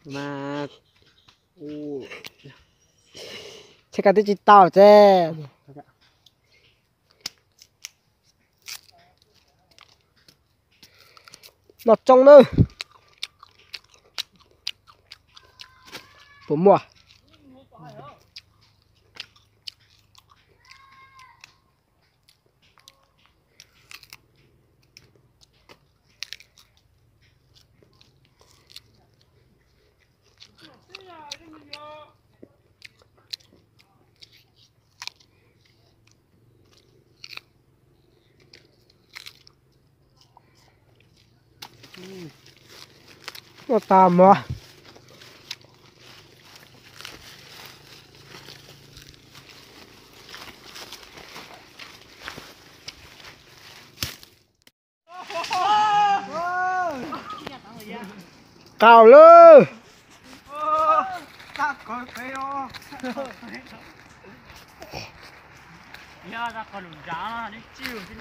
mà thế cái tí tao chứ nó trong nữa của mùa nó tạm mà cào lư giờ ta còn giá đi chiều thì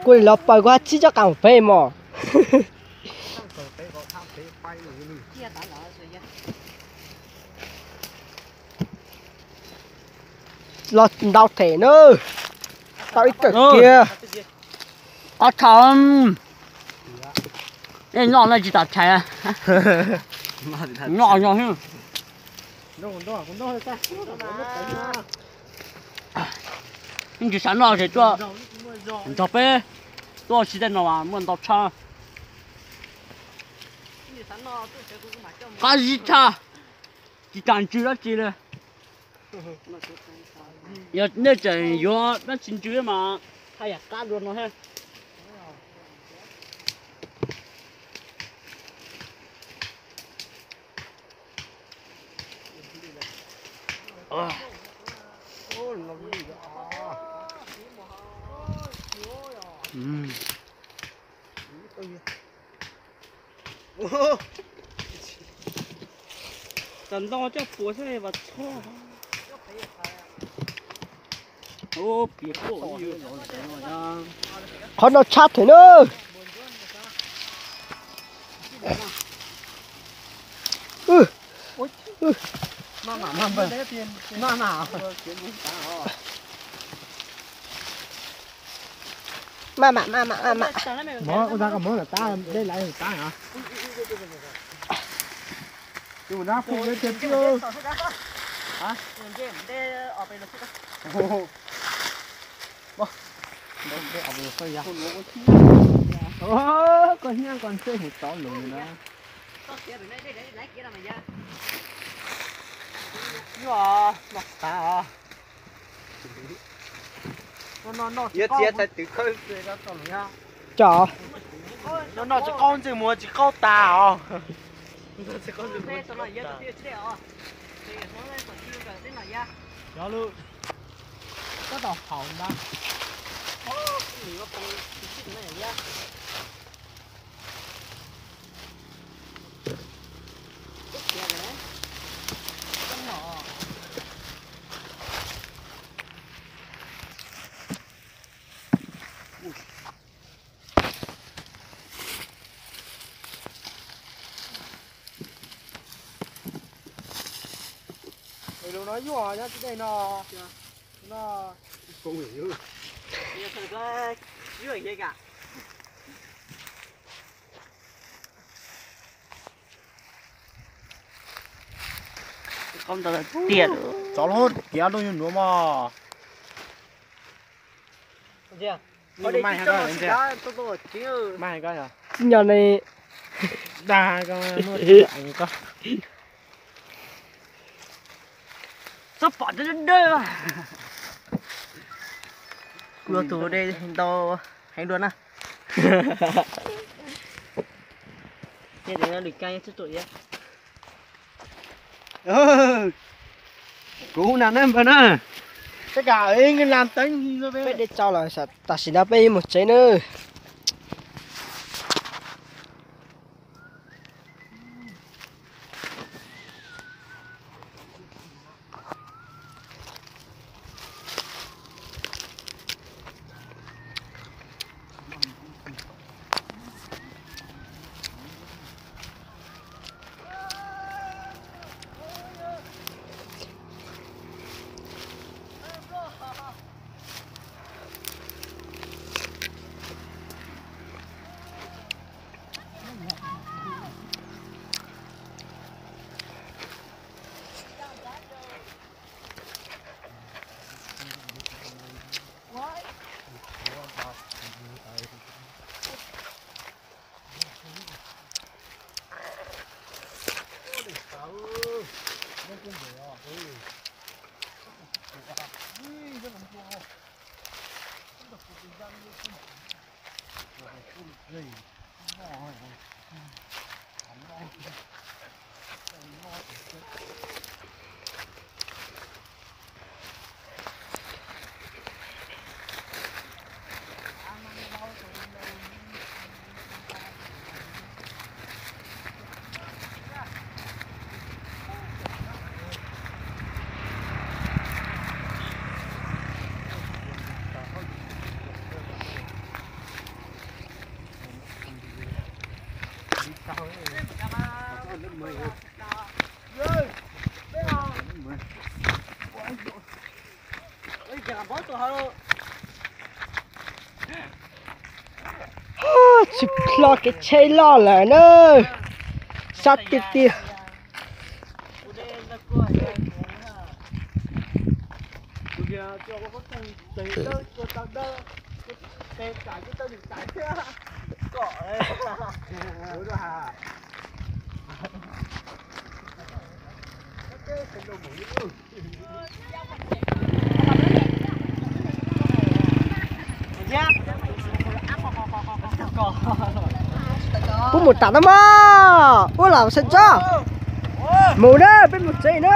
quỳ lọp bài quá chỉ cho cào phê mà lọt đau thể nữa tao ít cực kia à thằng em nhỏ này chỉ đặt chạy à nhỏ nhỏ hơn anh chỉ sáng nào thì cho bé tôi chỉ đến nào mà muốn đọc cha cái gì cha chỉ cảm chữ đó chỉ là giờ nên chơi giờ nó chính chữ mà hay là cá luôn nó hết等到这菩萨吧，操！哦，别过，有老呀。 khó nó chát thế nữa Mà mà mỏ con ta có mỏ là ta đây lại là ta hả Chú ra phụ lên tiền chưa? Hả? Con nhang còn chơi một tỏ lùi nữa. Nó ta à. Nó chết chết từ khơi về ra tỏ nha. chó Nó chỉ con gì mua chỉ câu tà à. Đó luôn. Có đọc hỏng đó. nó nói nhỏ nhá, cái này nó Không hiểu. Bây giờ cái dưới vậy cả. Không tao tiền. Cháu luôn, kéo đôi nữa mà. Chưa? Mai hay coi anh chứ. Mai hay coi à? nhỏ này Đa coi nó anh coi. Sắp bỏ cho đến đây mà. Cua thủ đây tao hành luôn à. Thế để nó được cay chút tuổi á. Cú nè em vẫn à. Tất cả ấy cái làm tính rồi bé để cho là sao ta xin đã bé một trái nữa chụp lo cái chơi lo là nó sát tiệt tiệt bố một tạt mà bố làm sao cho mù đó bên một giây nữa